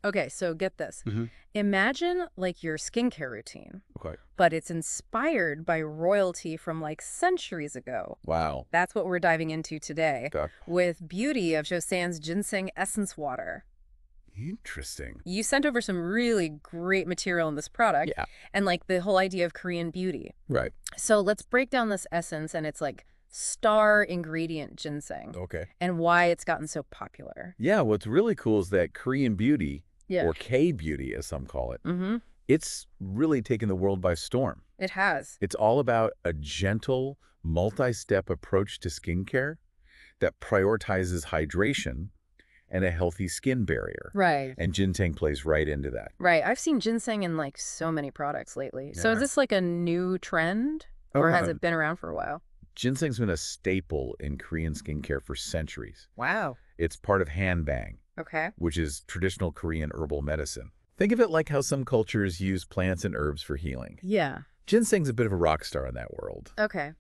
Okay, so get this. Hmm. Imagine like your skincare routine, Okay. but it's inspired by royalty from like centuries ago. Wow. That's what we're diving into today Okay. with Beauty of Joseon's Ginseng Essence Water. Interesting. You sent over some really great material in this product Yeah. and like the whole idea of Korean beauty. Right. So let's break down this essence and its like star ingredient ginseng Okay. and why it's gotten so popular. Yeah, what's really cool is that Korean beauty, Yeah. or K-beauty as some call it, Mm-hmm. it's really taken the world by storm. It has. It's all about a gentle, multi-step approach to skincare that prioritizes hydration and a healthy skin barrier. Right. And ginseng plays right into that. Right. I've seen ginseng in like so many products lately. So is Yeah. this like a new trend or has it been around for a while? Ginseng's been a staple in Korean skincare for centuries. Wow. It's part of hanbang, Okay. which is traditional Korean herbal medicine. Think of it like how some cultures use plants and herbs for healing. Yeah. Ginseng's a bit of a rock star in that world. Okay.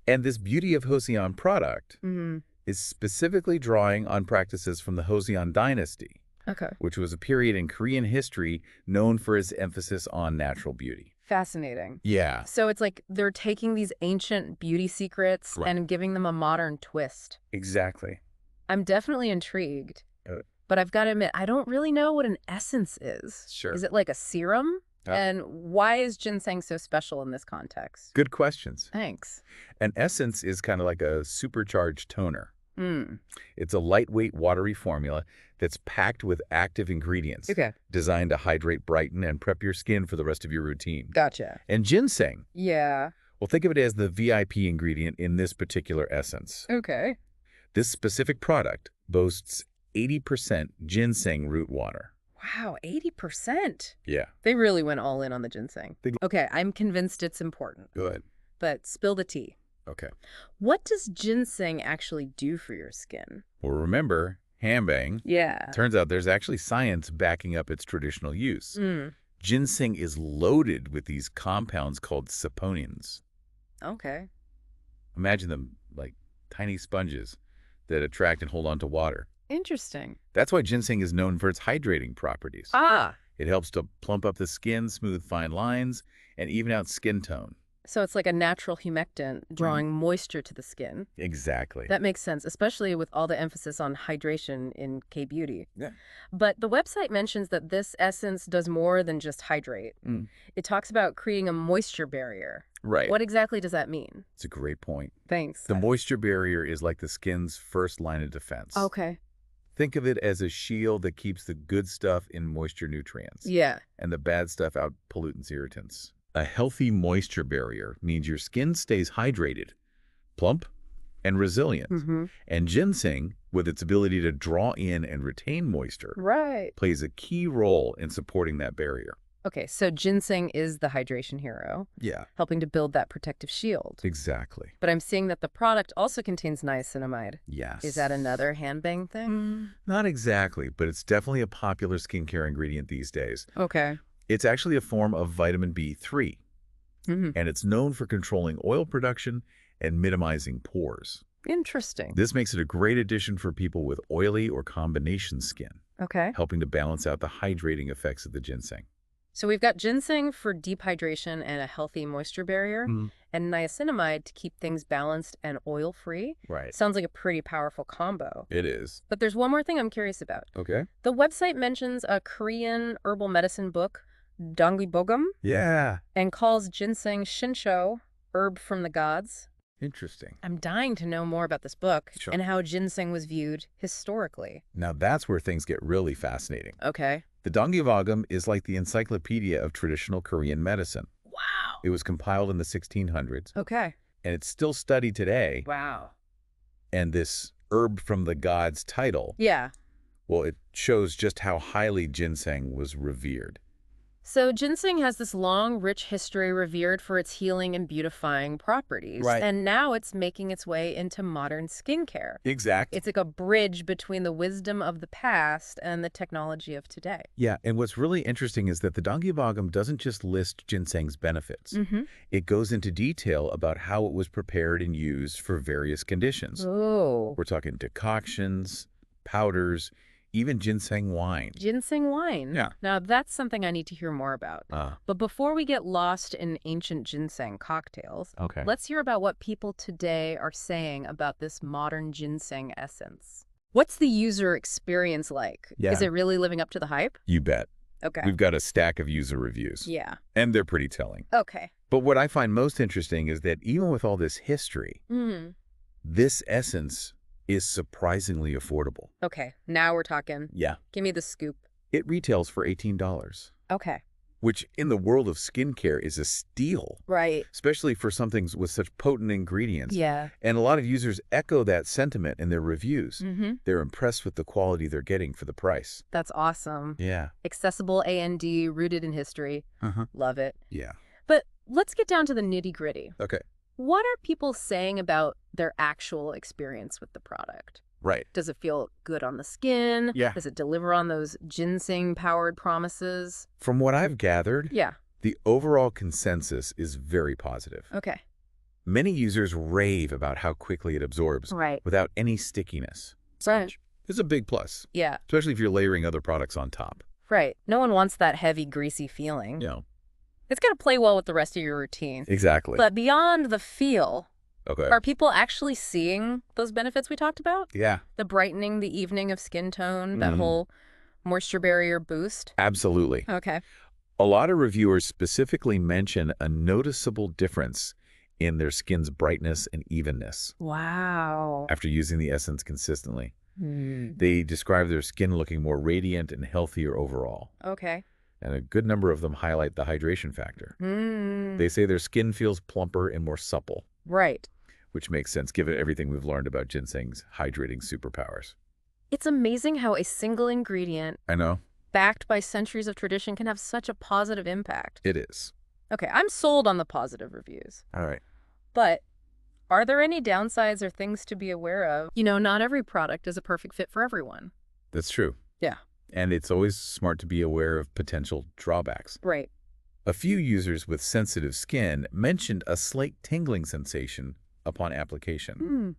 And this Beauty of Joseon product Mm-hmm. is specifically drawing on practices from the Joseon dynasty, Okay. which was a period in Korean history known for its emphasis on natural beauty. Fascinating. Yeah. So it's like they're taking these ancient beauty secrets Right. and giving them a modern twist. Exactly. I'm definitely intrigued. Uh, But I've got to admit, I don't really know what an essence is. Sure. Is it like a serum? Uh, And why is ginseng so special in this context? Good questions. Thanks. An essence is kind of like a supercharged toner. Mm. It's a lightweight, watery formula that's packed with active ingredients Okay. designed to hydrate, brighten, and prep your skin for the rest of your routine. Gotcha. And ginseng, Yeah. well, think of it as the VIP ingredient in this particular essence. Okay. This specific product boasts 80% ginseng root water. Wow, 80%. Yeah. They really went all in on the ginseng. They- Okay, I'm convinced it's important. Good. But spill the tea. Okay. What does ginseng actually do for your skin? Well, remember, hanbang. Yeah. Turns out there's actually science backing up its traditional use. Mm. Ginseng is loaded with these compounds called saponins. Okay. Imagine them like tiny sponges that attract and hold on to water. Interesting. That's why ginseng is known for its hydrating properties. Ah. It helps to plump up the skin, smooth fine lines, and even out skin tone. So it's like a natural humectant drawing moisture to the skin. Exactly. That makes sense, especially with all the emphasis on hydration in K-beauty. Yeah. But the website mentions that this essence does more than just hydrate. Mm. It talks about creating a moisture barrier. Right. What exactly does that mean? It's a great point. Thanks. The moisture barrier is like the skin's first line of defense. Okay. Think of it as a shield that keeps the good stuff in moisture nutrients Yeah. and the bad stuff out pollutants, irritants. A healthy moisture barrier means your skin stays hydrated, plump, and resilient. Mm-hmm. And ginseng, with its ability to draw in and retain moisture, Right. plays a key role in supporting that barrier. Okay, so ginseng is the hydration hero, Yeah, helping to build that protective shield. exactly. But I'm seeing that the product also contains niacinamide. Yes. Is that another handbang thing? Not exactly, but it's definitely a popular skincare ingredient these days. Okay. It's actually a form of vitamin B3, Mm-hmm. and it's known for controlling oil production and minimizing pores. Interesting. This makes it a great addition for people with oily or combination skin, Okay. helping to balance out the hydrating effects of the ginseng. So we've got ginseng for deep hydration and a healthy moisture barrier, and niacinamide to keep things balanced and oil-free. Right. Sounds like a pretty powerful combo. It is. But there's one more thing I'm curious about. Okay. The website mentions a Korean herbal medicine book, Dongbogum, Yeah. and calls ginseng shinsho, herb from the gods. Interesting. I'm dying to know more about this book Sure. and how ginseng was viewed historically. Now that's where things get really fascinating. Okay. The Dongbogum is like the encyclopedia of traditional Korean medicine. Wow. It was compiled in the 1600s, Okay. and it's still studied today. Wow. And this herb from the gods title, Yeah. well, it shows just how highly ginseng was revered. So ginseng has this long, rich history revered for its healing and beautifying properties. Right. And now it's making its way into modern skincare. Exactly. It's like a bridge between the wisdom of the past and the technology of today. Yeah, and what's really interesting is that the Dongbogum doesn't just list ginseng's benefits. Mm-hmm. It goes into detail about how it was prepared and used for various conditions. Oh. We're talking decoctions, powders, even ginseng wine. Ginseng wine. Yeah. Now, that's something I need to hear more about. Ah, But before we get lost in ancient ginseng cocktails, okay. let's hear about what people today are saying about this modern ginseng essence. What's the user experience like? Yeah. Is it really living up to the hype? You bet. Okay. We've got a stack of user reviews. Yeah. And they're pretty telling. Okay. But what I find most interesting is that even with all this history, this essence is surprisingly affordable. Okay. Now we're talking. Yeah. Give me the scoop. It retails for $18, Okay. which in the world of skincare is a steal, Right. especially for something with such potent ingredients. Yeah. And a lot of users echo that sentiment in their reviews. Mm-hmm. They're impressed with the quality they're getting for the price. That's awesome. Yeah. Accessible A&D, rooted in history. Uh-huh. Love it. Yeah. But let's get down to the nitty-gritty. Okay. What are people saying about their actual experience with the product? Right. Does it feel good on the skin? Yeah. Does it deliver on those ginseng-powered promises? From what I've gathered, Yeah. the overall consensus is very positive. Okay. Many users rave about how quickly it absorbs Right. without any stickiness. Right. It's a big plus, Yeah. especially if you're layering other products on top. Right. No one wants that heavy, greasy feeling. You know. It's going to play well with the rest of your routine. Exactly. But beyond the feel, Okay. are people actually seeing those benefits we talked about? Yeah. The brightening, the evening of skin tone, that Mhm. whole moisture barrier boost? Absolutely. Okay. A lot of reviewers specifically mention a noticeable difference in their skin's brightness and evenness Wow. after using the essence consistently. Hmm. They describe their skin looking more radiant and healthier overall. Okay. And a good number of them highlight the hydration factor. Hmm. They say their skin feels plumper and more supple, Right. which makes sense given everything we've learned about ginseng's hydrating superpowers. It's amazing how a single ingredient, I know. backed by centuries of tradition, can have such a positive impact. It is. Okay, I'm sold on the positive reviews. All right. But are there any downsides or things to be aware of? You know, not every product is a perfect fit for everyone. That's true. Yeah. And it's always smart to be aware of potential drawbacks. Right. A few users with sensitive skin mentioned a slight tingling sensation upon application. Hmm.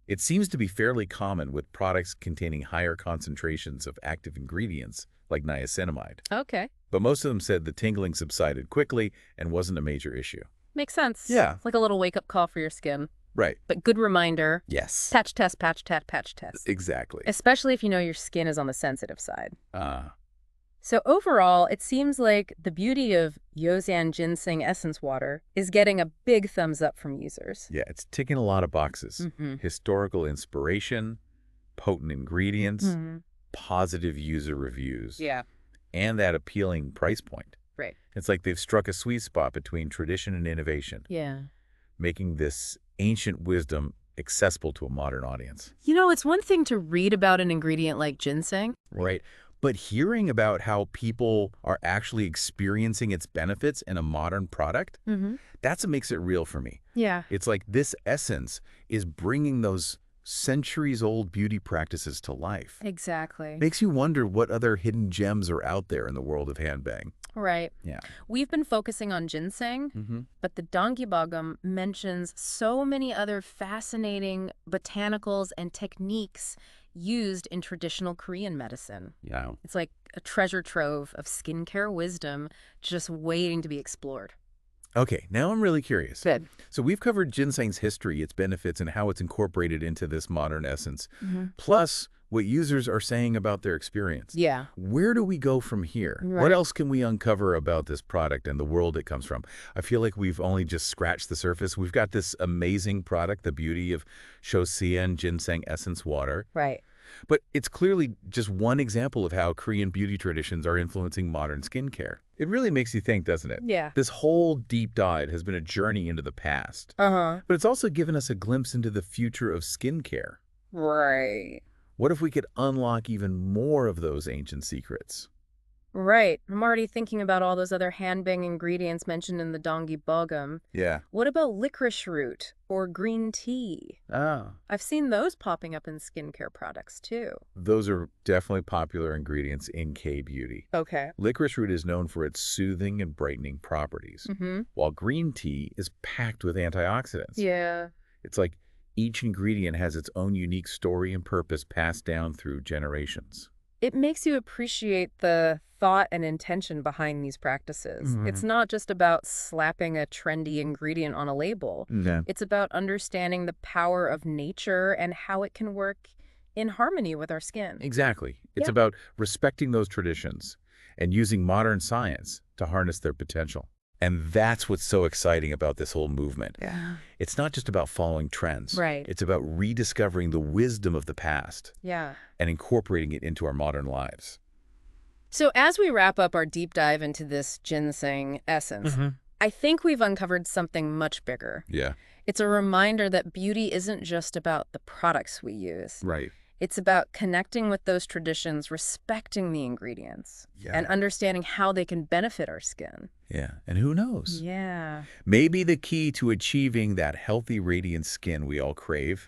It seems to be fairly common with products containing higher concentrations of active ingredients like niacinamide. Okay. But most of them said the tingling subsided quickly and wasn't a major issue. Makes sense. Yeah. It's like a little wake-up call for your skin. Right. But good reminder. Yes. Patch test, patch test, patch test. Exactly. Especially if you know your skin is on the sensitive side. Ah. So overall, it seems like the beauty of Joseon Ginseng Essence Water is getting a big thumbs up from users. Yeah, it's ticking a lot of boxes. Mm-hmm. Historical inspiration, potent ingredients, Mm-hmm. positive user reviews, Yeah. and that appealing price point. Right. It's like they've struck a sweet spot between tradition and innovation, Yeah. making this ancient wisdom accessible to a modern audience. You know, it's one thing to read about an ingredient like ginseng. Right. But hearing about how people are actually experiencing its benefits in a modern product, Mm-hmm. that's what makes it real for me. Yeah. It's like this essence is bringing those centuries-old beauty practices to life. Exactly. Makes you wonder what other hidden gems are out there in the world of handbang. Right. Yeah. We've been focusing on ginseng, Mm-hmm. but the Donggibogum mentions so many other fascinating botanicals and techniques used in traditional Korean medicine. Yeah. It's like a treasure trove of skincare wisdom just waiting to be explored. Okay, now I'm really curious. Good. So we've covered ginseng's history, its benefits, and how it's incorporated into this modern essence, Mm-hmm. plus what users are saying about their experience. Yeah. Where do we go from here? Right. What else can we uncover about this product and the world it comes from? I feel like we've only just scratched the surface. We've got this amazing product, the beauty of Joseon Ginseng Essence Water. Right. But it's clearly just one example of how Korean beauty traditions are influencing modern skincare. It really makes you think, doesn't it? Yeah. This whole deep dive has been a journey into the past. Uh-huh. But it's also given us a glimpse into the future of skincare. Right. What if we could unlock even more of those ancient secrets? Right. I'm already thinking about all those other handbang ingredients mentioned in the Donggibogum. Yeah. What about licorice root or green tea? Ah. I've seen those popping up in skincare products too. Those are definitely popular ingredients in K-beauty. Okay. Licorice root is known for its soothing and brightening properties, Mm-hmm. while green tea is packed with antioxidants. Yeah. It's like each ingredient has its own unique story and purpose passed down through generations. It makes you appreciate the thought and intention behind these practices. It's Mhm. not just about slapping a trendy ingredient on a label. Yeah. It's about understanding the power of nature and how it can work in harmony with our skin. Exactly. It's Yeah. about respecting those traditions and using modern science to harness their potential. And that's what's so exciting about this whole movement. Yeah. It's not just about following trends. Right. It's about rediscovering the wisdom of the past Yeah. and incorporating it into our modern lives. So as we wrap up our deep dive into this ginseng essence, I think we've uncovered something much bigger. Yeah. It's a reminder that beauty isn't just about the products we use. Right. It's about connecting with those traditions, respecting the ingredients, Yeah. and understanding how they can benefit our skin. Yeah. And who knows? Yeah. Maybe the key to achieving that healthy, radiant skin we all crave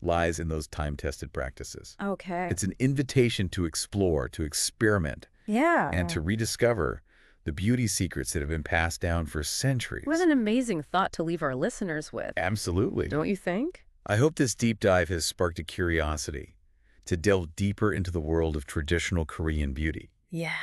lies in those time-tested practices. Okay. It's an invitation to explore, to experiment, Yeah. and to rediscover the beauty secrets that have been passed down for centuries. What an amazing thought to leave our listeners with. Absolutely. Don't you think? I hope this deep dive has sparked a curiosity to delve deeper into the world of traditional Korean beauty. Yeah.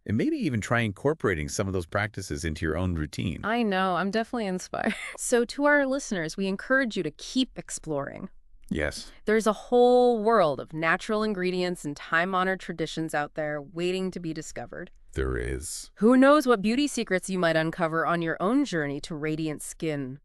And maybe even try incorporating some of those practices into your own routine. I know. I'm definitely inspired. So to our listeners, we encourage you to keep exploring. Yes. There's a whole world of natural ingredients and time-honored traditions out there waiting to be discovered. There is. Who knows what beauty secrets you might uncover on your own journey to radiant skin?